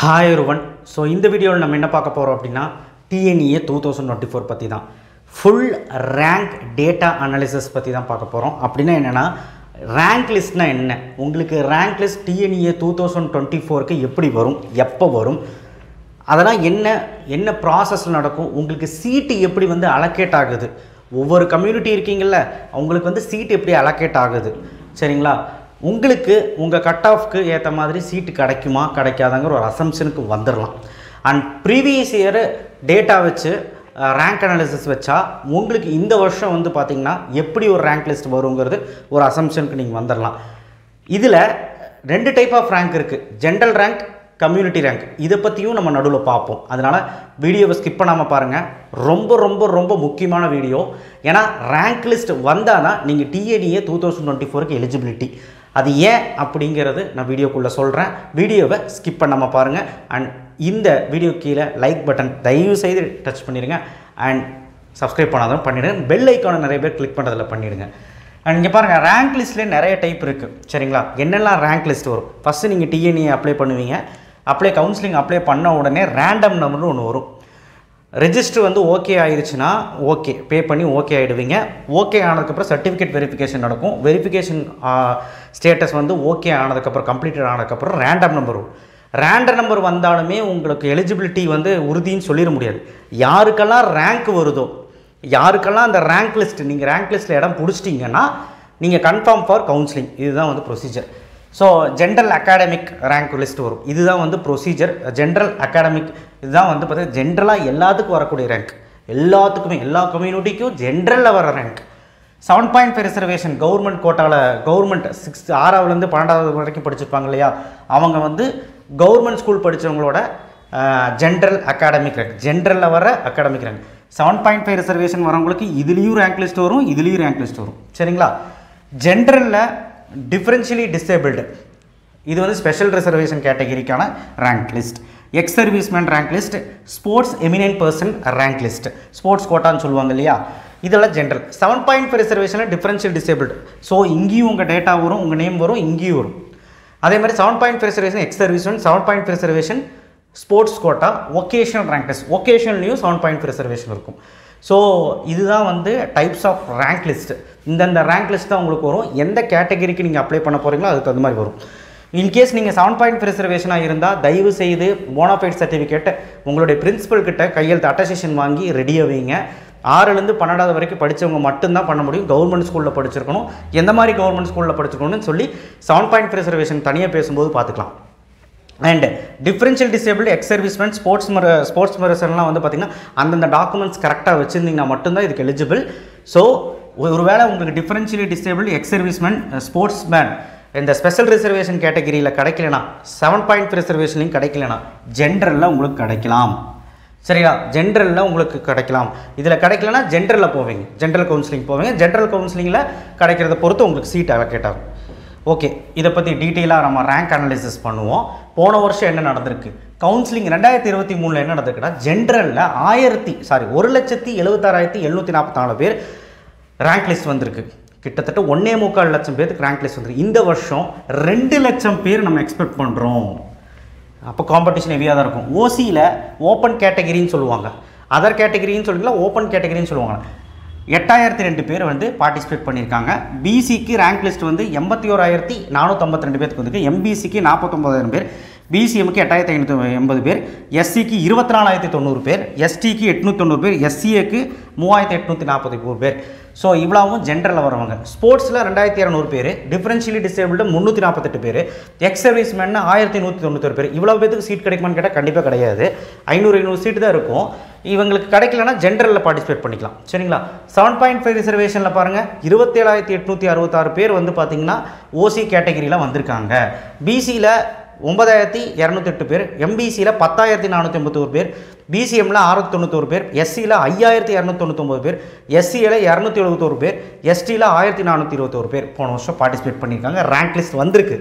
Hi everyone. So in the video நம்ம என்ன பார்க்க போறோம் அப்படினா TNEA 2024 பத்தி தான் full rank data analysis பத்தி தான் பார்க்க போறோம். அப்படினா என்னன்னா rank listனா என்ன? உங்களுக்கு rank list TNEA 2024 க்கு எப்படி வரும்? எப்ப வரும்? அதெல்லாம் என்ன ப்ராசஸ்ல நடக்கும்? உங்களுக்கு சீட் எப்படி வந்து அலோகேட் ஆகுது? ஒவ்வொரு கம்யூனிட்டி இருக்கீங்கல்ல உங்களுக்கு வந்து சீட் எப்படி அலோகேட் ஆகுது? சரிங்களா? உங்களுக்கு உங்கள் கட் ஆஃப்க்கு ஏற்ற மாதிரி சீட்டு கிடைக்குமா கிடைக்காதாங்கிற ஒரு அசம்ஷனுக்கு வந்துடலாம். அண்ட் ப்ரீவியஸ் இயர் டேட்டா வச்சு ரேங்க் அனாலிசிஸ் வச்சா உங்களுக்கு இந்த வருஷம் வந்து பார்த்திங்கன்னா எப்படி ஒரு ரேங்க் லிஸ்ட் வருங்கிறது ஒரு அசம்ஷனுக்கு நீங்கள் வந்துடலாம். இதில் ரெண்டு டைப் ஆஃப் ரேங்க் இருக்குது, ஜென்ரல் ரேங்க், கம்யூனிட்டி ரேங்க். இதை பற்றியும் நம்ம நடுவில் பார்ப்போம். அதனால் வீடியோவை ஸ்கிப் பண்ணாமல் பாருங்கள். ரொம்ப ரொம்ப ரொம்ப முக்கியமான வீடியோ. ஏன்னா ரேங்க் லிஸ்ட் வந்தால் தான் நீங்கள் TNEA 2024க்கு எலிஜிபிலிட்டி. அது ஏன் அப்படிங்கிறது நான் வீடியோக்குள்ளே சொல்கிறேன். வீடியோவை ஸ்கிப் பண்ணாமல் பாருங்கள். அண்ட் இந்த வீடியோ கீழே லைக் பட்டன் தயவு செய்து டச் பண்ணிடுங்க. அண்ட் சப்ஸ்கிரைப் பண்ணாதான் பண்ணிவிடுங்க. பெல் ஐக்கானை நிறைய பேர் கிளிக் பண்ணுறதில் பண்ணிவிடுங்க. அண்ட் இங்கே பாருங்கள், ரேங்க் லிஸ்ட்லேயே நிறைய டைப் இருக்குது. சரிங்களா? என்னெல்லாம் ரேங்க் லிஸ்ட் வரும்? ஃபஸ்ட்டு நீங்கள் TNEA அப்ளை பண்ணுவீங்க. கவுன்சிலிங் அப்ளை பண்ண உடனே ரேண்டம் நம்பர்னு ஒன்று வரும். ரெஜிஸ்டர் வந்து ஓகே ஆயிடுச்சுன்னா ஓகே பே பண்ணி ஓகே ஆகிடுவீங்க. ஓகே ஆனதுக்கப்புறம் சர்டிஃபிகேட் வெரிஃபிகேஷன் நடக்கும். வெரிஃபிகேஷன் ஸ்டேட்டஸ் வந்து ஓகே ஆனதுக்கப்புறம் கம்ப்ளீட்டட் ஆனதுக்கப்புறம் ரேண்டம் நம்பர் வரும். ரேண்டம் நம்பர் வந்தாலுமே உங்களுக்கு எலிஜிபிலிட்டி வந்து உறுதின்னு சொல்லிட முடியாது. யாருக்கெல்லாம் ரேங்க் வருதோ, யாருக்கெல்லாம் அந்த ரேங்க் லிஸ்ட் நீங்கள் ரேங்க் லிஸ்ட்டில் இடம் பிடிச்சிட்டிங்கன்னா நீங்கள் கன்ஃபார்ம் ஃபார் கவுன்சிலிங். இதுதான் வந்து procedure. So general academic rank list வரும். இதுதான் வந்து ப்ரொசீஜர். ஜென்ரல் அகாடமிக் இதுதான் வந்து பார்த்தீங்கன்னா ஜென்ரலாக எல்லாத்துக்கும் வரக்கூடிய ரேங்க். எல்லாத்துக்குமே எல்லா கம்யூனிட்டிக்கும் ஜென்ரலில் வர ரேங்க். 7.5 ரிசர்வேஷன் கவர்மெண்ட் கோட்டாவில் கவர்மெண்ட் 6ஆவதுலேருந்து 12ஆவது வரைக்கும் படிச்சிருப்பாங்க இல்லையா, அவங்க வந்து கவர்மெண்ட் ஸ்கூல் படித்தவங்களோட ஜென்ரல் அகாடமிக் ரேங்க், ஜென்ரலில் வர அகாடமிக் ரேங்க். 7.5 ரிசர்வேஷன் வரவங்களுக்கு இதுலேயும் ரேங்க் லிஸ்ட் வரும், இதுலேயும் ரேங்க் லிஸ்ட் வரும். சரிங்களா? ஜென்ரலில் டிஃபரன்ஷியலி டிசேபிள்டு இது வந்து ஸ்பெஷல் ரிசர்வேஷன் கேட்டகிரிக்கான rank list. Ex serviceman rank list, sports eminent person rank list, sports கோட்டான்னு சொல்லுவாங்க இல்லையா, இதெல்லாம் ஜென்ரல். 7.5 ரிசர்வேஷனில் டிஃபரன்ஷியல் டிசேபிள்டு. ஸோ இங்கேயும் உங்கள் டேட்டா வரும், உங்கள் நேம் வரும், இங்கேயும் வரும். அதே மாதிரி 7.5 reservation ex serviceman, 7.5 reservation sports quota, vocational rank list, ஒகேஷன்லேயும் 7.5 ரிசர்வேஷன் இருக்கும். ஸோ இதுதான் வந்து டைப்ஸ் ஆஃப் ரேங்க் லிஸ்ட்டு. இந்தந்த ரேங்க் லிஸ்ட் தான் உங்களுக்கு வரும். எந்த கேட்டகரிக்கு நீங்கள் அப்ளை பண்ண போகிறீங்களோ அதுக்கு தகுந்த மாதிரி வரும். இன்கேஸ் நீங்கள் 7.5 ரிசர்வேஷனாக இருந்தால் தயவு செய்து போனாஃபைட் சர்டிஃபிகேட் உங்களுடைய பிரின்சிபல் கிட்ட கையெழுத்து அட்டஸ்டேஷன் வாங்கி ரெடியாக வைங்க. 6லேருந்து 12ஆவது வரைக்கும் படித்தவங்க மட்டும்தான் பண்ண முடியும். கவர்மெண்ட் ஸ்கூலில் படிச்சிருக்கணும். எந்த மாதிரி கவர்மெண்ட் ஸ்கூலில் படிச்சிருக்கணும்னு சொல்லி 7.5 ரிசர்வேஷன் தனியாக பேசும்போது பார்த்துக்கலாம். And differential disable ex serviceman sports மெரிசன்லாம் வந்து பார்த்திங்கன்னா அந்தந்த டாக்குமெண்ட்ஸ் கரெக்டாக வச்சுருந்தீங்கன்னா மட்டும்தான் இதுக்கு எலிஜிபிள். ஸோ ஒருவேளை உங்களுக்கு differentially disable ex serviceman sportsman இந்த ஸ்பெஷல் ரிசர்வேஷன் கேட்டகிரியில் கிடைக்கலனா, 7.5 ரிசர்வேஷன்லையும் கிடைக்கலனா ஜென்ரலில் உங்களுக்கு கிடைக்கலாம். சரிங்களா? ஜென்ரலில் உங்களுக்கு கிடைக்கலாம். இதில் கிடைக்கலனா ஜென்ரலில் போவீங்க, ஜென்ரல் கவுன்சிலிங் போவீங்க. ஜென்ரல் கவுன்சிலிங்கில் கிடைக்கிறத பொறுத்து உங்களுக்கு சீட் அலோகேட் ஆகும். ஓகே, இதை பற்றி டீட்டெயிலாக நம்ம ரேங்க் அனாலிசிஸ் பண்ணுவோம். போன வருஷம் என்ன நடந்திருக்கு, கவுன்சிலிங் 2023 என்ன நடந்திருக்குன்னா ஜென்ரலில் 1,76,744 பேர் ரேங்க் லிஸ்ட் வந்திருக்கு. கிட்டத்தட்ட 1.25 லட்சம் பேருக்கு ரேங்க் லிஸ்ட் வந்துருக்கு. இந்த வருஷம் 2 லட்சம் பேர் நம்ம எக்ஸ்பெக்ட் பண்ணுறோம். அப்போ காம்படிஷன் ஹெவியாக தான் இருக்கும். ஓசியில் ஓப்பன் கேட்டகிரின்னு சொல்லுவாங்க, அதர் கேட்டகிரின்னு சொல்லிக்கலாம், ஓப்பன் கேட்டகிரின்னு சொல்லுவாங்க. 8,002 பேர் வந்து பார்ட்டிசிபேட் பண்ணியிருக்காங்க. பிசிக்கு ரேங்க் லிஸ்ட் வந்து 81,452 பேருக்கு வந்துருக்கு. எம்பிசிக்கு 49,000 பேர், பிசிஎம்க்கு 8,580 பேர், எஸ்சிக்கு 24,090 பேர், எஸ்டிக்கு 890 பேர், எஸ்சிஏக்கு 3,841 பேர். ஸோ இவ்வளவும் ஜென்ரலில் வரவங்க. ஸ்போர்ட்ஸில் 2,200 பேர், டிஃபரன்ஷியலி டிசேபிள்டு 348 பேர், எக்ஸ் சர்வீஸ்மேன் 1,191 பேர். இவ்வளோ பேருக்கு சீட் கிடைக்குமான்னு கேட்டால் கண்டிப்பாக கிடையாது. 500 சீட்டு தான் இருக்கும். இவங்களுக்கு கிடைக்கலன்னா ஜென்ரலில் பார்ட்டிசிபேட் பண்ணிக்கலாம். சரிங்களா? 7.5 ரிசர்வேஷனில் பாருங்கள் 27,866 பேர் வந்து பார்த்திங்கன்னா ஓசி கேட்டகிரியில் வந்திருக்காங்க. பிசியில் 9,208 பேர், எம்பிசியில் 10,481 பேர், பிசிஎம்மில் 691 பேர், எஸ்சியில் 5,299 பேர், எஸ்சியில் 271 பேர், எஸ்டியில் 1,421 பேர் போன வருஷம் பார்ட்டிசிபேட் பண்ணியிருக்காங்க. ரேங்க் லிஸ்ட் வந்திருக்கு.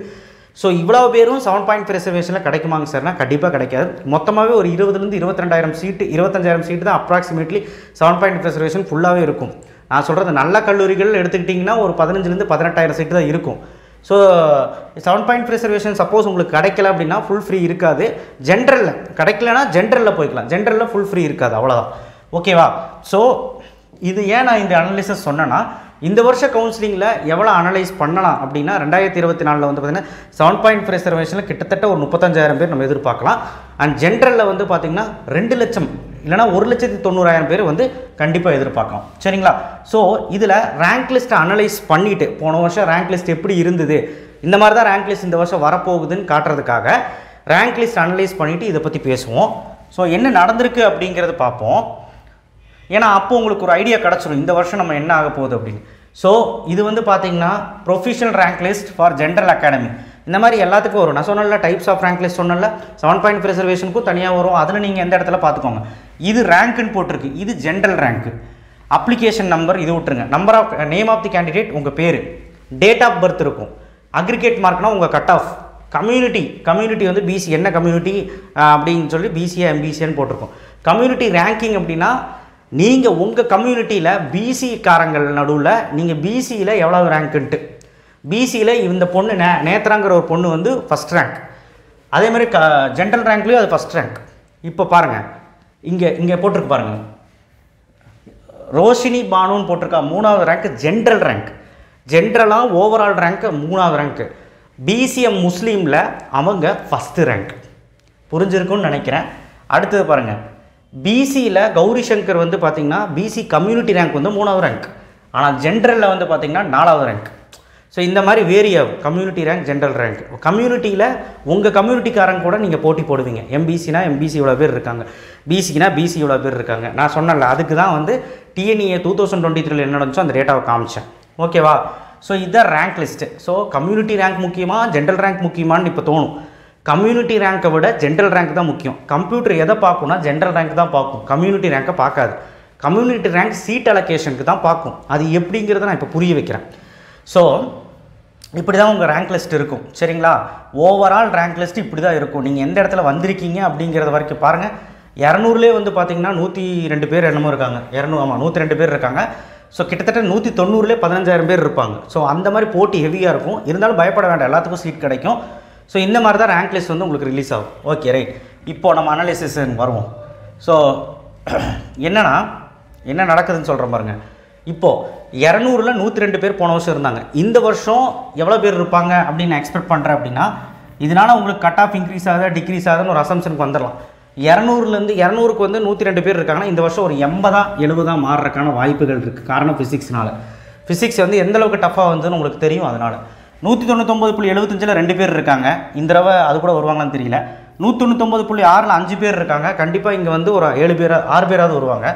ஸோ இவ்வளோ பேரும் 7.5 ரிசர்வேஷனில் கிடைக்குமாங்க சார்னா கண்டிப்பாக கிடைக்காது. மொத்தமாகவே ஒரு 20,000 22,000 சீட்டு 25,000 சீட்டு தான் அப்ராக்சிமேட்லி 7.5 ரிசர்வேஷன் ஃபுல்லாகவே இருக்கும். நான் சொல்கிறது நல்ல கல்லூரிகள் எடுத்துக்கிட்டிங்கன்னா ஒரு 15,000 18,000 சீட்டு தான் இருக்கும். ஸோ 7.5 ரிசர்வேஷன் சப்போஸ் உங்களுக்கு கிடைக்கல அப்படின்னா ஃபுல் ஃப்ரீ இருக்காது. ஜென்ரலில் கிடைக்கலனா ஜென்ரலில் போய்க்கலாம், ஜென்ரலில் ஃபுல் ஃப்ரீ இருக்காது, அவ்வளோதான். ஓகேவா? ஸோ இது ஏன் நான் இந்த அனலிசிஸ் சொன்னேன்னா, இந்த வருஷ கவுன்சிலிங்கில் எவ்வளோ அனலைஸ் பண்ணலாம் அப்படின்னா 2024 வந்து பார்த்திங்கன்னா 7.5 ரிசர்வேஷனில் கிட்டத்தட்ட ஒரு 35,000 பேர் நம்ம எதிர்பார்க்கலாம். அண்ட் ஜென்ரலில் வந்து பார்த்திங்கன்னா 2 லட்சம் இல்லைனா 1,90,000 பேர் வந்து கண்டிப்பாக எதிர்பார்க்கலாம். சரிங்களா? ஸோ இதில் ரேங்க் லிஸ்ட்டை அனலைஸ் பண்ணிவிட்டு, போன வருஷம் ரேங்க் லிஸ்ட் எப்படி இருந்தது, இந்த மாதிரி தான் ரேங்க் லிஸ்ட் இந்த வருஷம் வரப்போகுதுன்னு காட்டுறதுக்காக ரேங்க் லிஸ்ட் அனலைஸ் பண்ணிவிட்டு இதை பற்றி பேசுவோம். ஸோ என்ன நடந்திருக்கு அப்படிங்கிறத பார்ப்போம். ஏன்னா அப்போ உங்களுக்கு ஒரு ஐடியா கிடச்சிடும் இந்த வருஷம் நம்ம என்ன ஆக போகுது அப்படின்னு. ஸோ இது வந்து பார்த்தீங்கன்னா professional rank list for general academy. இந்த மாதிரி எல்லாத்துக்கும் வரும். நான் சொன்னல டைப்ஸ் ஆஃப் ரேங்க் லிஸ்ட் சொன்னல, 7.5 ரிசர்வேஷனுக்கும் தனியாக வரும். அதில் நீங்கள் எந்த இடத்துல பார்த்துக்கோங்க. இது ரேங்க்குன்னு போட்டிருக்கு, இது ஜென்ரல் ரேங்க்கு. அப்ளிகேஷன் நம்பர் இது விட்டுருங்க. Number of name of the candidate, உங்கள் பேர், டேட் ஆஃப் பர்த் இருக்கும். அக்ரிகேட் மார்க்னா உங்கள் கட் ஆஃப். கம்யூனிட்டி வந்து பிசி என்ன கம்யூனிட்டி அப்படின்னு சொல்லி பிசிஏ எம்பிசிஏன்னு போட்டிருக்கோம். கம்யூனிட்டி ரேங்கிங் அப்படின்னா நீங்கள் உங்கள் கம்யூனிட்டியில் பிசிக்காரங்கள் நடுவில் நீங்கள் பிசியில் எவ்வளோ ரேங்க்குன்ட்டு. பிசியில் இந்த பொண்ணு நேத்ராங்கிற ஒரு பொண்ணு வந்து ஃபஸ்ட் ரேங்க். அதே மாதிரி ஜென்ரல் ரேங்க்லேயும் அது ஃபஸ்ட் ரேங்க். இப்போ பாருங்கள், இங்கே போட்டிருக்கு பாருங்கள், ரோஷினி பானுன்னு போட்டிருக்கா 3வது ரேங்க் ஜென்ரல் ரேங்க். ஜென்ரலாக ஓவரால் ரேங்க்கு 3வது ரேங்க்கு. பிசிஎம் முஸ்லீமில் அவங்க ஃபஸ்ட்டு ரேங்க். புரிஞ்சிருக்குன்னு நினைக்கிறேன். அடுத்தது பாருங்கள், பிசியில் கௌரி சங்கர் வந்து பார்த்திங்கன்னா பிசி கம்யூனிட்டி ரேங்க் வந்து 3வது ரேங்க். ஆனால் ஜென்ரலில் வந்து பார்த்திங்கன்னா 4வது ரேங்க். ஸோ இந்த மாதிரி வேரி ஆகும் கம்யூனிட்டி ரேங்க், ஜென்ரல் ரேங்க். கம்யூனிட்டியில் உங்கள் கம்யூனிட்டிக்காரங்க கூட நீங்கள் போட்டி போடுவீங்க. எம்பிசினா எம்பிசி இவ்வளோ பேர் இருக்காங்க, பிசினா பிசி இவ்வளோ பேர் இருக்காங்க. நான் சொன்னல, அதுக்கு தான் வந்து டிஎன்இஏ 2023 என்ன நடந்துச்சோ அந்த டேட்டாவை காமிச்சேன். ஓகேவா? ஸோ இதுதான் rank list. So community rank முக்கியமா ஜென்ரல் ரேங்க் முக்கியமானு இப்போ தோணும். கம்யூனிட்டி ரேங்க்கை விட ஜென்ரல் ரேங்க் தான் முக்கியம். கம்ப்யூட்டர் எதை பார்க்கும்னா ஜென்ரல் ரேங்க் தான் பார்க்கும், கம்யூனிட்டி ரேங்க்கை பார்க்காது. கம்யூனிட்டி ரேங்க் சீட் அலோகேஷனுக்கு தான் பார்க்கும். அது எப்படிங்கிறத நான் இப்போ புரிய வைக்கிறேன். ஸோ இப்படி தான் உங்கள் ரேங்க் லிஸ்ட் இருக்கும். சரிங்களா? ஓவரால் ரேங்க் லிஸ்ட் இப்படி தான் இருக்கும். நீங்கள் எந்த இடத்துல வந்திருக்கீங்க அப்படிங்கிறத வரைக்கும் பாருங்கள். 200லே வந்து பார்த்திங்கன்னா 102 பேர் என்னமோ இருக்காங்க. 102 பேர் இருக்காங்க. ஸோ கிட்டத்தட்ட 190லே 15,000 பேர் இருப்பாங்க. ஸோ அந்த மாதிரி போட்டி ஹெவியாக இருக்கும். இருந்தாலும் பயப்பட வேண்டாம், எல்லாத்துக்கும் சீட் கிடைக்கும். ஸோ இந்த மாதிரி தான் ரேங்க் லிஸ்ட் வந்து உங்களுக்கு ரிலீஸ் ஆகும். Okay, right. இப்போது நம்ம அனாலிசிஸ் வருவோம். ஸோ என்ன நடக்குதுன்னு சொல்கிற பாருங்க. இப்போது 200ல் 102 பேர் போன வருஷம் இருந்தாங்க. இந்த வருஷம் எவ்வளோ பேர் இருப்பாங்க அப்படின்னு நான் எக்ஸ்பெக்ட் பண்ணுறேன். அப்படின்னா இதனால் உங்களுக்கு கட் ஆஃப் இன்க்ரீஸ் ஆகுதா டிக்ரீஸ் ஆகுதுன்னு ஒரு அசம்ஷனுக்கு வந்துடலாம். 200க்கு வந்து 102 பேர் இருக்காங்கன்னா இந்த வருஷம் ஒரு 80-70 மாறுறதுக்கான வாய்ப்புகள் இருக்குது. காரணம் ஃபிசிக்ஸ்னால. ஃபிசிக்ஸ் வந்து எந்தளவுக்கு டஃப்பாக வந்ததுன்னு உங்களுக்கு தெரியும். அதனால் 199.75 2 பேர் இருக்காங்க. இந்த தடவை அது கூட வருவாங்களான்னு தெரியல. 199.6 5 பேர் இருக்காங்க. கண்டிப்பாக இங்கே வந்து ஒரு 6 பேராவது வருவாங்க.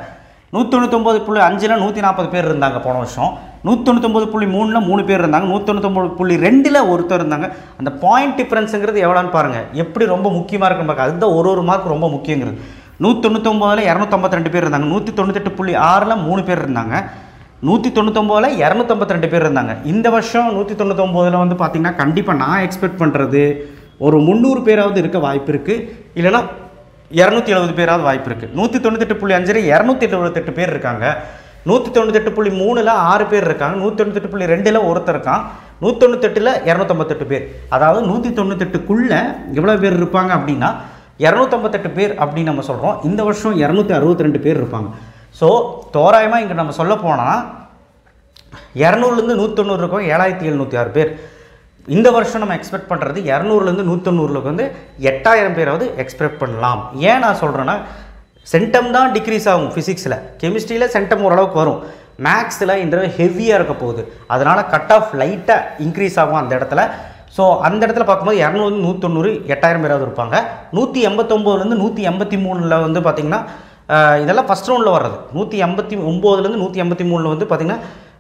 199.5 140 பேர் இருந்தாங்க போன வருஷம். 199.3 3 பேர் இருந்தாங்க. 199.2 ஒருத்தர் இருந்தாங்க. அந்த பாயிண்ட் டிஃப்ரென்ஸுங்கிறது எவ்வளோன்னு பாருங்கள், எப்படி ரொம்ப முக்கியமாக இருக்குன்னு பார்க்க. அதுதான் ஒரு மார்க் ரொம்ப முக்கியங்கிறது. 199ல் 252 பேர் இருந்தாங்க. 198.6ல் 3 பேர் இருந்தாங்க. 199ல் 252 பேர் இருந்தாங்க. இந்த வருஷம் 199ல் வந்து பார்த்திங்கன்னா கண்டிப்பாக நான் எக்ஸ்பெக்ட் பண்ணுறது ஒரு 300 பேராவது இருக்க வாய்ப்பு இருக்குது. இல்லைனா 270 பேராவது வாய்ப்பு இருக்குது. 198.5 278 பேர் இருக்காங்க. 198.3ல் 6 பேர் இருக்காங்க. 198.2ல் ஒருத்தர் இருக்கான். 198ல் 258 பேர். அதாவது 198க்குள்ளே எவ்வளோ பேர் இருப்பாங்க அப்படின்னா 258 பேர் அப்படின்னு நம்ம சொல்கிறோம். இந்த வருஷம் 262 பேர் இருப்பாங்க. ஸோ தோராயமாக இங்கே நம்ம சொல்ல போனால் 200லேருந்து 190 இருக்கும் 7,706 பேர். இந்த வருஷம் நம்ம எக்ஸ்பெக்ட் பண்ணுறது 200லேருந்து 190க்கு வந்து 8,000 பேராவது எக்ஸ்பெக்ட் பண்ணலாம். ஏன் நான் சொல்கிறேன்னா, சென்டம் தான் டிக்ரீஸ் ஆகும் ஃபிசிக்ஸில். கெமிஸ்ட்ரியில் சென்டம் ஓரளவுக்கு வரும். மேக்ஸில் இந்த தடவை ஹெவியாக இருக்க போகுது. அதனால் கட் ஆஃப் லைட்டாக இன்க்ரீஸ் ஆகும் அந்த இடத்துல. ஸோ அந்த இடத்துல பார்க்கும்போது 200 190 8,000 பேராவது இருப்பாங்க. 189லேருந்து 183ல் வந்து பார்த்திங்கன்னா இதெல்லாம் ஃபஸ்ட் ரவுண்டில் வர்றது. 189லேருந்து 183ல் வந்து பார்த்திங்கன்னா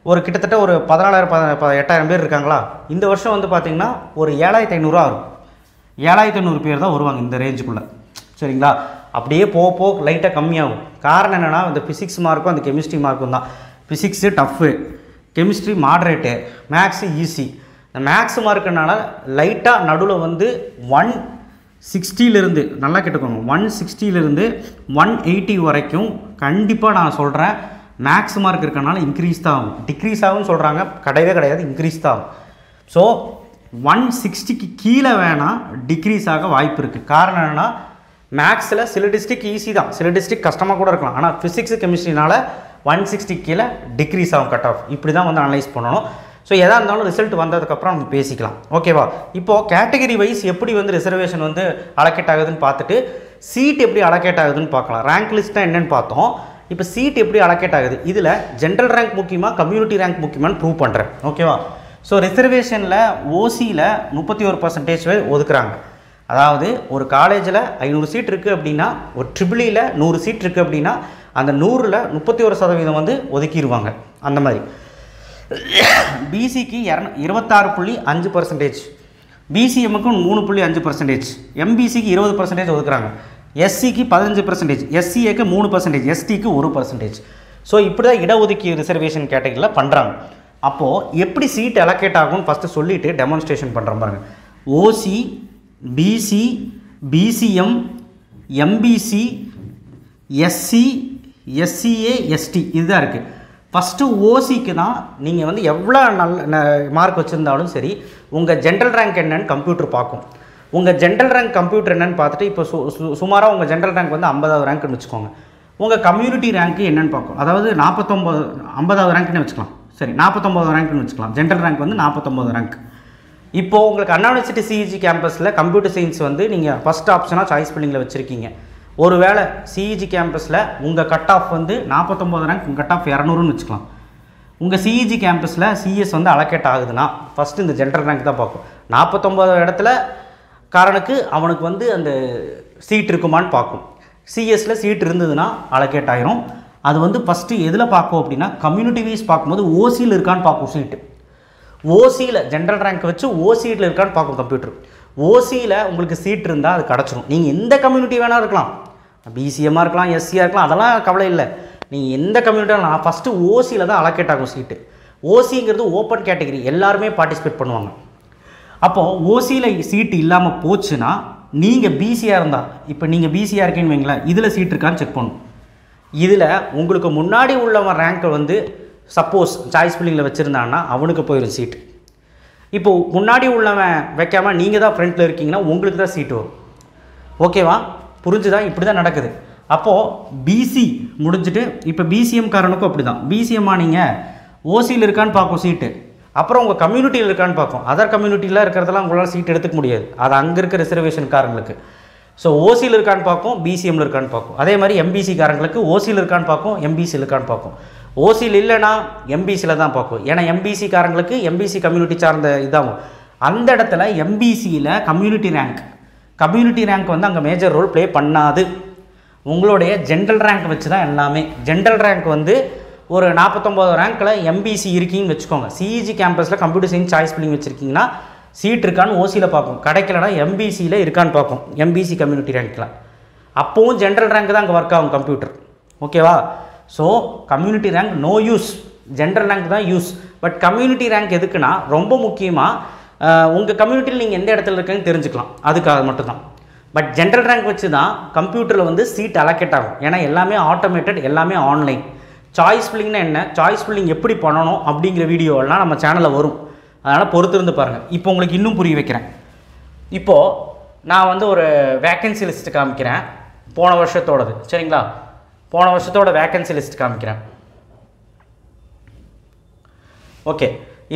ஒரு கிட்டத்தட்ட ஒரு 8,000 பேர் இருக்காங்களா. இந்த வருஷம் வந்து பார்த்திங்கன்னா ஒரு 7,500 வரும். 7,500 பேர் தான் வருவாங்க இந்த ரேஞ்சுக்குள்ளே. சரிங்களா? அப்படியே போக லைட்டாக கம்மியாகும். காரணம் என்னென்னா, இந்த ஃபிசிக்ஸ் மார்க்கும் அந்த கெமிஸ்ட்ரி மார்க்கும் தான். Physics tough, chemistry moderate, maths easy. இந்த மேக்ஸ் மார்க்குனால லைட்டாக நடுவில் வந்து 160லேருந்து நல்லா கேட்டுக்கோங்க, 160லேருந்து 180 வரைக்கும் கண்டிப்பாக நான் சொல்கிறேன் மேக்ஸ் மார்க் இருக்கனால இன்க்ரீஸ் தான் ஆகும். டிக்ரீஸ் ஆகும்னு சொல்கிறாங்க, கிடையவே கிடையாது, இன்க்ரீஸ் தான் ஆகும். ஸோ 160க்கு கீழே வேணால் டிக்ரீஸ் ஆக வாய்ப்பு இருக்குது. காரணம் என்னென்னா மேக்ஸில் சில டிஸ்ட்ரிக்ட் ஈஸி தான், சில டிஸ்ட்ரிக்ட் கஷ்டமாக கூட இருக்கலாம். ஆனால் ஃபிசிக்ஸு கெமிஸ்ட்ரினால் 160 கீழே டிக்ரீஸ் ஆகும் கட் ஆஃப். இப்படி தான் வந்து அனலைஸ் பண்ணணும். ஸோ எதாக இருந்தாலும் ரிசல்ட் வந்ததுக்கப்புறம் நம்ம பேசிக்கலாம். ஓகேவா? இப்போது கேட்டகரி வைஸ் எப்படி வந்து ரிசர்வேஷன் வந்து அலோகேட் ஆகுதுன்னு பார்த்துட்டு சீட் எப்படி அலோகேட் ஆகுதுன்னு பார்க்கலாம். ரேங்க் லிஸ்ட்னா என்னென்னு பார்த்தோம். இப்போ சீட் எப்படி அலோகேட் ஆகுது, இதில் ஜென்ரல் ரேங்க் முக்கியமாக கம்யூனிட்டி ரேங்க் முக்கியமானு ப்ரூவ் பண்ணுறேன். ஓகேவா? ஸோ ரிசர்வேஷனில் ஓசியில் 31% ஒதுக்குறாங்க. அதாவது ஒரு காலேஜில் 500 சீட் இருக்குது அப்படின்னா, ஒரு ட்ரிபிளியில் 100 சீட் இருக்குது அப்படின்னா அந்த 100ல் 31% வந்து ஒதுக்கிடுவாங்க. அந்த மாதிரி பிசிக்கு 26.5%, பிசிஎம்முக்கு 3.5%, எம்பிசிக்கு 20% ஒதுக்குறாங்க, எஸ்சிக்கு 15%, எஸ்சிஏக்கு 3%, எஸ்டிக்கு 1%. ஸோ இப்படி தான் இடஒதுக்கீடு ரிசர்வேஷன் கேட்டகரியில் பண்ணுறாங்க. அப்போது எப்படி சீட் அலோகேட் ஆகும்னு ஃபஸ்ட்டு சொல்லிவிட்டு டெமான்ஸ்ட்ரேஷன் பண்ணுறோம் பாருங்கள். OC, BC, BCM, MBC, SC, SCA, ST இதுதான் இருக்குது. ஃபஸ்ட்டு ஓசிக்கு தான் நீங்கள் வந்து எவ்வளோ நல்ல மார்க் வச்சுருந்தாலும் சரி உங்கள் ஜென்ரல் ரேங்க் என்னன்னு கம்ப்யூட்டர் பார்க்கும். உங்கள் ஜென்ரல் ரேங்க் கம்ப்யூட்டர் என்னென்னு பார்த்துட்டு இப்போ சுமாராக உங்கள் ஜென்ரல் ரேங்க் வந்து 50வது ரேங்க்னு வச்சுக்கோங்க. உங்கள் கம்யூனிட்டி ரேங்க்கு என்னென்னு பார்க்கும். அதாவது 50வது ரேங்க்னு வச்சுக்கலாம். சரி, 49வது ரேங்க்னு வச்சுக்கலாம். ஜென்ரல் ரேங்க் வந்து 49வது ரேங்க். இப்போது உங்களுக்கு அண்ணா யூனிவர்சிட்டி சிஇஜி கேம்பஸில் கம்ப்யூட்டர் சயின்ஸ் வந்து நீங்கள் ஃபஸ்ட் ஆப்ஷனாக சாய்ஸ் பில்லிங்கில் வச்சுருக்கீங்க. ஒருவேளை சிஇஜி கேம்பஸில் உங்கள் கட் ஆஃப் வந்து 49 ரேங்க், உங்கள் கட் ஆஃப் 200ன்னு வச்சுக்கலாம். உங்கள் சிஇஜி கேம்பஸில் சிஎஸ் வந்து அலோகேட் ஆகுதுன்னா ஃபஸ்ட்டு இந்த ஜென்ரல் ரேங்க் தான் பார்க்கும். 49 இடத்துல காரனுக்கு அவனுக்கு வந்து அந்த சீட் இருக்குமான்னு பார்க்கும். சிஎஸில் சீட் இருந்ததுன்னா அலோகேட் ஆகிரும். அது வந்து ஃபஸ்ட்டு எதில் பார்க்கும் அப்படின்னா கம்யூனிட்டி வைஸ் பார்க்கும்போது ஓசியில் இருக்கான்னு பார்க்கும் சீட்டு. ஓசியில் ஜென்ரல் ரேங்க் வச்சு ஓசியில் இருக்கான்னு பார்க்கும் கம்ப்யூட்டர். ஓசியில் உங்களுக்கு சீட் இருந்தால் அது கிடச்சிரும். நீங்கள் எந்த கம்யூனிட்டி வேணால் இருக்கலாம், பிசிஎம்மாக இருக்கலாம், எஸ்சியாக இருக்கலாம், அதெல்லாம் கவலை இல்லை. நீங்கள் எந்த கம்யூனிட்டியாக ஃபஸ்ட்டு ஓசியில் தான் அலோகேட் ஆகும் சீட்டு. ஓசிங்கிறது ஓப்பன் கேட்டகரி, எல்லாருமே பார்ட்டிசிபேட் பண்ணுவாங்க. அப்போது ஓசியில் சீட்டு இல்லாமல் போச்சுன்னா நீங்கள் பிசியாக இருந்தால், இப்போ நீங்கள் பிசியாக இருக்கீங்கன்னு வைங்களேன், இதில் சீட் இருக்கான்னு செக் பண்ணணும். இதில் உங்களுக்கு முன்னாடி உள்ளவன் ரேங்க்கை வந்து சப்போஸ் சாய்ஸ் பில்லிங்கில் வச்சுருந்தான்னா அவனுக்கு போயிடும் சீட். இப்போது முன்னாடி உள்ளவன் வைக்காமல் நீங்கள் தான் ஃப்ரண்ட்டில் இருக்கீங்கன்னா உங்களுக்கு தான் சீட்டு வரும். ஓகேவா? புரிஞ்சுதான்? இப்படி தான் நடக்குது. அப்போது பிசி முடிஞ்சுட்டு இப்போ பிசிஎம் காரனுக்கும் அப்படி தான். பிசிஎம்மா நீங்கள் ஓசியில் இருக்கான்னு பார்க்கும் சீட்டு, அப்புறம் உங்கள் கம்யூனிட்டியில் இருக்கான்னு பார்க்கும். அதர் கம்யூனிட்டியில் இருக்கிறதெல்லாம் உங்களால் சீட் எடுத்துக்க முடியாது, அது அங்கே இருக்க ரிசர்வேஷன் காரங்களுக்கு. ஸோ ஓசியில் இருக்கான்னு பார்க்கும், பிசிஎம்மில் இருக்கான்னு பார்க்கும். அதே மாதிரி எம்பிசி காரங்களுக்கு ஓசியில் இருக்கான்னு பார்க்கும், எம்பிசியில் இருக்கான்னு பார்க்கும். ஓசியில் இல்லைன்னா எம்பிசியில் தான் பார்க்கும். ஏன்னா எம்பிசி காரங்களுக்கு எம்பிசி கம்யூனிட்டி சார்ந்த இதாகும். அந்த இடத்துல எம்பிசியில் கம்யூனிட்டி ரேங்க் வந்து அங்கே மேஜர் ரோல் ப்ளே பண்ணாது. உங்களுடைய ஜென்ரல் ரேங்க் வச்சு தான் எல்லாமே. ஜென்ரல் ரேங்க் வந்து ஒரு 49 ரேங்க்கில் எம்பிசி இருக்கீங்கன்னு வச்சுக்கோங்க. சிஇஜி கேம்பஸில் கம்ப்யூட்டர் சயின்ஸ் சாய்ஸ் பில்லிங் வச்சுருக்கீங்கன்னா சீட் இருக்கான்னு ஓசியில் பார்க்கும், கிடைக்கலனா எம்பிசியில் இருக்கான்னு பார்க்கும், எம்பிசி கம்யூனிட்டி ரேங்க்கில். அப்போவும் ஜென்ரல் ரேங்க் தான் அங்கே ஒர்க் ஆகும் கம்ப்யூட்டர். ஓகேவா? So community rank no use, general rank தான் யூஸ். பட் கம்யூனிட்டி ரேங்க் எதுக்குன்னா ரொம்ப முக்கியமாக உங்கள் கம்யூனிட்டியில் நீங்கள் எந்த இடத்துல இருக்குன்னு தெரிஞ்சுக்கலாம், அதுக்காக மட்டும்தான். பட் ஜென்ரல் ரேங்க் வச்சு தான் கம்ப்யூட்டரில் வந்து சீட் அலோகேட் ஆகும். ஏன்னா எல்லாமே ஆட்டோமேட்டட், எல்லாமே ஆன்லைன். சாய்ஸ் பில்லிங்னா என்ன, சாய்ஸ் பில்லிங் எப்படி பண்ணணும் அப்படிங்கிற வீடியோவெல்லாம் நம்ம சேனலில் வரும். அதனால் பொறுத்திருந்து பாருங்கள். இப்போ உங்களுக்கு இன்னும் புரிய வைக்கிறேன். இப்போது நான் வந்து ஒரு வேக்கன்சி லிஸ்ட்டு காமிக்கிறேன், போன வருஷத்தோடது. சரிங்களா? போன வருஷத்தோட வேக்கன்சி லிஸ்ட் காமிக்கிறேன். ஓகே,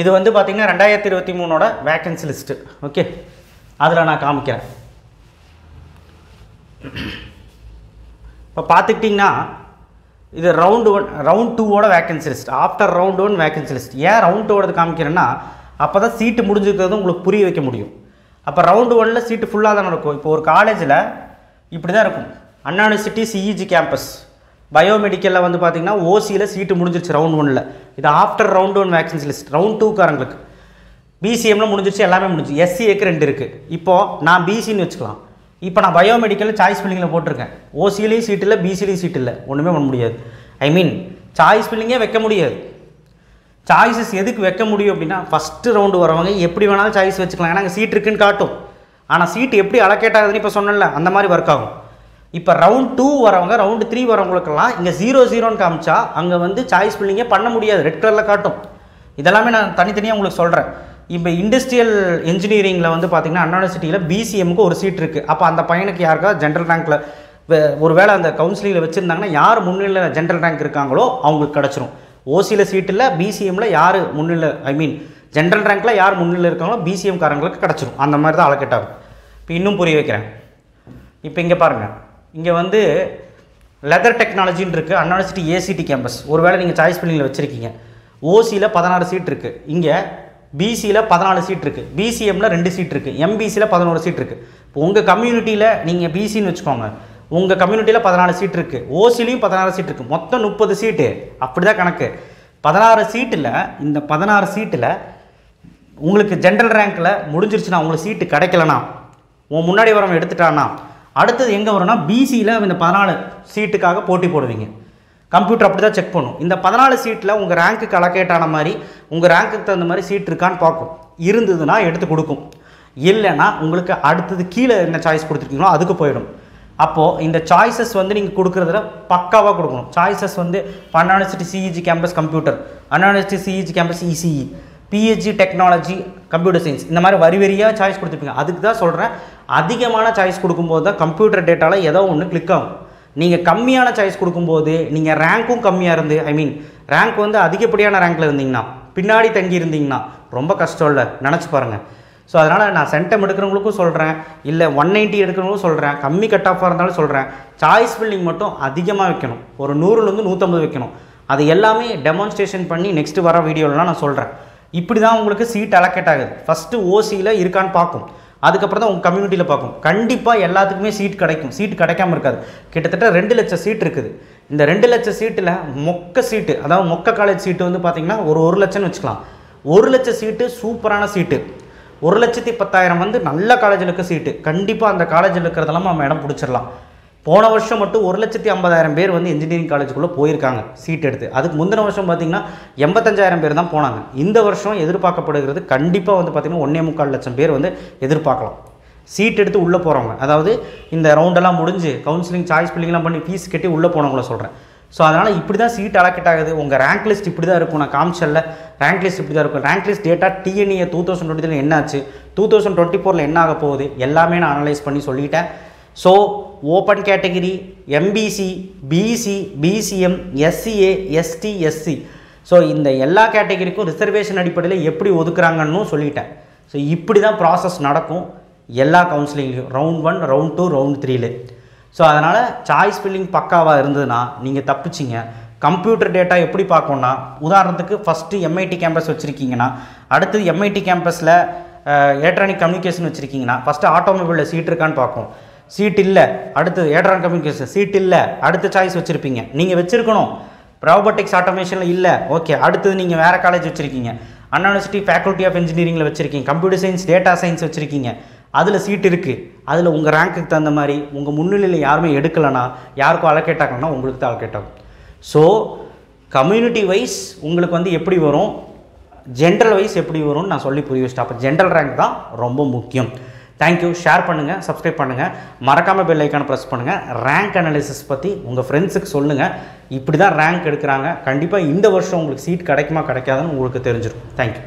இது வந்து பார்த்திங்கன்னா 2023 வேக்கன்சி லிஸ்ட்டு. ஓகே, அதில் நான் காமிக்கிறேன். இப்போ பார்த்துக்கிட்டிங்கன்னா இது round 1 round 2 vacancy list. After round 1 vacancy list. ஏன் ரவுண்ட் 2 காமிக்கிறேன்னா அப்போ தான் சீட்டு முடிஞ்சுக்கிறது உங்களுக்கு புரிய வைக்க முடியும். அப்போ ரவுண்டு 1 சீட்டு ஃபுல்லாக தான் இருக்கும். இப்போ ஒரு காலேஜில் இப்படி தான் இருக்கும். அண்ணா யூனிவர்சிட்டி சிஇஜி கேம்பஸ் பயோமெடிக்கலில் வந்து பார்த்திங்கன்னா ஓசியில் சீட்டு முடிஞ்சிருச்சு ரவுண்ட் 1. இது after round 1 vacancy list. Round 2 காரங்களுக்கு பிசிஎம்மில் முடிஞ்சிருச்சு, எல்லாமே முடிஞ்சு. எஸ்சிஏக்கு 2 இருக்குது. இப்போது நான் பிசின்னு வச்சுக்கலாம். இப்போ நான் பயோமெடிக்கலில் சாய்ஸ் பில்லிங்கில் போட்டிருக்கேன். ஓசிலையும் சீட் இல்லை, பிசிலையும் சீட் இல்லை, ஒன்றுமே பண்ண முடியாது. ஐ மீன் சாய்ஸ் பில்லிங்கே வைக்க முடியாது. சாய்ஸஸ் எதுக்கு வைக்க முடியும் அப்படின்னா ஃபஸ்ட்டு ரவுண்டு வரவங்க எப்படி வேணாலும் சாய்ஸ் வச்சுக்கலாம், ஏன்னா அங்கே சீட் இருக்குன்னு காட்டும். ஆனால் சீட் எப்படி அலோகேட் ஆகுதுன்னு இப்போ சொன்னல அந்த மாதிரி ஒர்க் ஆகும். இப்போ ரவுண்ட் 2 வரவங்க, ரவுண்டு 3 வரவங்களுக்கெல்லாம் இங்கே 0-0ன்னு காமிச்சா அங்கே வந்து சாய்ஸ் பில்லிங்கே பண்ண முடியாது, ரெட் கலரில் காட்டும். இதெல்லாமே நான் தனித்தனியாக உங்களுக்கு சொல்கிறேன். இப்போ இண்டஸ்ட்ரியல் இன்ஜினியரிங்கில் வந்து பார்த்திங்கன்னா அண்ணா யூனிவர்சிட்டியில் பிசிஎம்க்கு ஒரு சீட் இருக்குது. அப்போ அந்த பையனுக்கு யாருக்கா ஜென்ரல் ரேங்க்கில் ஒரு வேளை அந்த கவுன்சிலிங்கில் வச்சுருந்தாங்கன்னா யார் முன்னிலை ஜென்ரல் ரேங்க் இருக்காங்களோ அவங்களுக்கு கிடச்சிரும். ஓசியில் சீட்டில் பிசிஎம்மில் யார் முன்னிலை ஜென்ரல் ரேங்க்கில் யார் முன்னிலை இருக்காங்களோ பிசிஎம் காரங்களுக்கு கிடச்சிரும். அந்த மாதிரி தான் அலோகேட் ஆகும். இப்போ இன்னும் புரிய வைக்கிறேன். இப்போ இங்கே பாருங்கள், இங்கே வந்து லெதர் டெக்னாலஜின்னு இருக்குது அண்ணா யூனிவர்சிட்டி ஏசிடி கேம்பஸ். ஒருவேளை நீங்கள் சாய்ஸ் பில்லிங்கில் வச்சுருக்கீங்க. ஓசியில் 16 சீட் இருக்குது, இங்கே பிசியில் 14 சீட் இருக்குது, பிசிஎம்மில் 2 சீட் இருக்குது, எம்பிசியில் 11 சீட் இருக்குது. இப்போ உங்கள் கம்யூனிட்டியில் நீங்கள் பிசின்னு வச்சுக்கோங்க, உங்கள் கம்யூனிட்டியில் 14 சீட் இருக்குது, ஓசிலையும் 16 சீட் இருக்குது, மொத்தம் 30 சீட்டு. அப்படி தான் கணக்கு. 16 சீட்டில் இந்த 16 சீட்டில் உங்களுக்கு ஜென்ரல் ரேங்க்கில் முடிஞ்சிருச்சுன்னா உங்களுக்கு சீட்டு கிடைக்கலனா உன் முன்னாடி வரவன் எடுத்துட்டான்னா அடுத்தது எங்கே வரும்னா பிசியில் இந்த 14 சீட்டுக்காக போட்டி போடுவீங்க. கம்ப்யூட்டர் அப்படி தான் செக் பண்ணும். இந்த 14 சீட்டில் உங்கள் ரேங்க்குக்கு அலோகேட் ஆன மாதிரி உங்கள் ரேங்க்குக்கு தகுந்த மாதிரி சீட் இருக்கான்னு பார்க்கும். இருந்ததுன்னா எடுத்து கொடுக்கும், இல்லைன்னா உங்களுக்கு அடுத்தது கீழே என்ன சாய்ஸ் கொடுத்துருக்கீங்களோ அதுக்கு போயிடும். அப்போது இந்த சாய்ஸஸ் வந்து நீங்கள் கொடுக்குறதுல பக்காவாக கொடுக்கணும். சாய்ஸஸ் வந்து Anna university CEG campus computer, Anna university CEG campus ECE, PhD technology computer science, இந்த மாதிரி வரி வரியாக சாய்ஸ் கொடுத்துருப்பீங்க. அதுக்கு தான் சொல்கிறேன், அதிகமான சாய்ஸ் கொடுக்கும்போது தான் கம்ப்யூட்டர் டேட்டாவில் ஏதோ ஒன்று கிளிக் ஆகும். நீங்கள் கம்மியான சாய்ஸ் கொடுக்கும்போது நீங்கள் ரேங்க்கும் கம்மியாக இருந்து ரேங்க் வந்து அதிகப்படியான ரேங்க்கில் இருந்தீங்கன்னா பின்னாடி தங்கி இருந்தீங்கன்னா ரொம்ப கஷ்டம் இல்லை, நினச்சி பாருங்கள். ஸோ அதனால் நான் சென்டம் எடுக்கிறவங்களுக்கும் சொல்கிறேன், இல்லை 190 எடுக்கிறவங்களுக்கும் சொல்கிறேன், கம்மி கட் ஆஃபாக இருந்தாலும் சொல்கிறேன், சாய்ஸ் ஃபில்லிங் மட்டும் அதிகமாக வைக்கணும். ஒரு 100லேருந்து 150 வைக்கணும். அது எல்லாமே டெமான்ஸ்ட்ரேஷன் பண்ணி நெக்ஸ்ட்டு வர வீடியோலாம் நான் சொல்கிறேன். இப்படி தான் உங்களுக்கு சீட் அலோகேட் ஆகுது. ஃபஸ்ட்டு ஓசியில் இருக்கான்னு பார்க்கும், அதுக்கப்புறம் தான் உங்கள் கம்யூனிட்டியில் பார்க்கும். கண்டிப்பாக எல்லாத்துக்குமே சீட் கிடைக்கும், சீட் கிடைக்காமல் இருக்காது. கிட்டத்தட்ட 2 லட்சம் சீட் இருக்குது. இந்த 2 லட்சம் சீட்டில் மொக்க சீட்டு, அதாவது மொக்க காலேஜ் சீட்டு வந்து பார்த்திங்கன்னா ஒரு 1 லட்சம்னு வச்சுக்கலாம். 1 லட்சம் சீட்டு சூப்பரான சீட்டு, 1,10,000 வந்து நல்ல காலேஜில் இருக்க சீட்டு. கண்டிப்பாக அந்த காலேஜில் இருக்கிறதெல்லாம் நம்ம இடம் பிடிச்சிடலாம். போன வருஷம் மட்டும் 1,50,000 பேர் வந்து இன்ஜினியரிங் காலேஜுக்குள்ளே போயிருக்காங்க சீட் எடுத்து. அதுக்கு முந்தின வருஷம் பார்த்திங்கன்னா 85,000 பேர் தான் போனாங்க. இந்த வருஷம் எதிர்பார்க்கப்படுகிறது கண்டிப்பாக வந்து பார்த்திங்கன்னா 1.25 லட்சம் பேர் வந்து எதிர்பார்க்கலாம் சீட் எடுத்து உள்ளே போகிறவங்க. அதாவது இந்த ரவுண்டெல்லாம் முடிஞ்சு கவுன்சிலிங் சாய்ஸ் பில்லிங்லாம் பண்ணி ஃபீஸ் கட்டி உள்ளே போனவங்கள சொல்கிறேன். ஸோ அதனால் இப்படி தான் சீட் அலோகேட் ஆகுது. உங்கள் ரேங்க் லிஸ்ட் இப்படி தான் இருக்கும். நான் காமிச்சல்ல ரேங்க் லிஸ்ட் இப்படி தான் இருக்கும். ரேங்க் லிஸ்ட் டேட்டா டிஎன்ஏ 2023 என்னாச்சு, 2024 என்ன ஆக போகுது எல்லாமே நான் அனலைஸ் பண்ணி சொல்லிட்டேன். So open category, MBC, BC, BCM, SCA, ST, SC, so இந்த எல்லா கேட்டகிரிக்கும் ரிசர்வேஷன் அடிப்படையில் எப்படி ஒதுக்குறாங்கன்னு சொல்லிட்டேன். ஸோ இப்படி தான் ப்ராசஸ் நடக்கும் எல்லா கவுன்சிலிங்லேயும், ரவுண்ட் 1, ரவுண்ட் 2, ரவுண்ட் 3ல. ஸோ அதனால் சாய்ஸ் ஃபில்லிங் பக்காவாக இருந்ததுன்னா நீங்கள் தப்பிச்சிங்க. கம்ப்யூட்டர் டேட்டா எப்படி பார்க்கணுன்னா, உதாரணத்துக்கு ஃபஸ்ட்டு எம்ஐடி கேம்பஸ் வச்சுருக்கீங்கன்னா, அடுத்தது எம்ஐடி கேம்பஸில் எலக்ட்ரானிக் கம்யூனிகேஷன் வச்சுருக்கீங்கன்னா ஃபஸ்ட்டு ஆட்டோமொபைலில் சீட் இருக்கான்னு பார்க்கும். சீட் இல்லை, அடுத்தது எலக்ட்ரானிக் கம்யூனிகேஷன் சீட் இல்லை, அடுத்த சாய்ஸ் வச்சுருப்பீங்க. நீங்கள் வச்சுருக்கணும் ரோபோட்டிக்ஸ் ஆட்டோமேஷனில் இல்லை, ஓகே, அடுத்தது நீங்கள் வேறு காலேஜ் வச்சுருக்கீங்க, அண்ணா யூனிவர்சிட்டி ஃபேக்கல்ட்டி ஆஃப் இன்ஜினியரிங்கில் வச்சுருக்கீங்க, கம்ப்யூட்டர் சயின்ஸ், டேட்டா சயின்ஸ் வச்சுருக்கீங்க, அதில் சீட் இருக்குது. அதில் உங்கள் ரேங்க்குக்கு தகுந்த மாதிரி உங்கள் முன்னிலையில் யாருமே எடுக்கலைன்னா, யாருக்கும் அலோகேட் ஆகணும்னா உங்களுக்கு தான் அலோகேட் ஆகும். ஸோ கம்யூனிட்டி வைஸ் உங்களுக்கு வந்து எப்படி வரும், ஜென்ரல் வைஸ் எப்படி வரும்னு நான் சொல்லி புரிய வச்சிட்டேன். அப்போ ஜென்ரல் ரேங்க் தான் ரொம்ப முக்கியம். தேங்க்யூ. ஷேர் பண்ணுங்கள், சப்ஸ்கிரைப் பண்ணுங்கள், மறக்காமல் பெல் ஐக்கானை ப்ரெஸ் பண்ணுங்கள். ரேங்க் அனாலிசிஸ் பற்றி உங்கள் ஃப்ரெண்ட்ஸுக்கு சொல்லுங்கள். இப்படி தான் ரேங்க் எடுக்கிறாங்க. கண்டிப்பாக இந்த வருஷம் உங்களுக்கு சீட் கிடைக்குமா கிடைக்காதுன்னு உங்களுக்கு தெரிஞ்சிடும். தேங்க்யூ.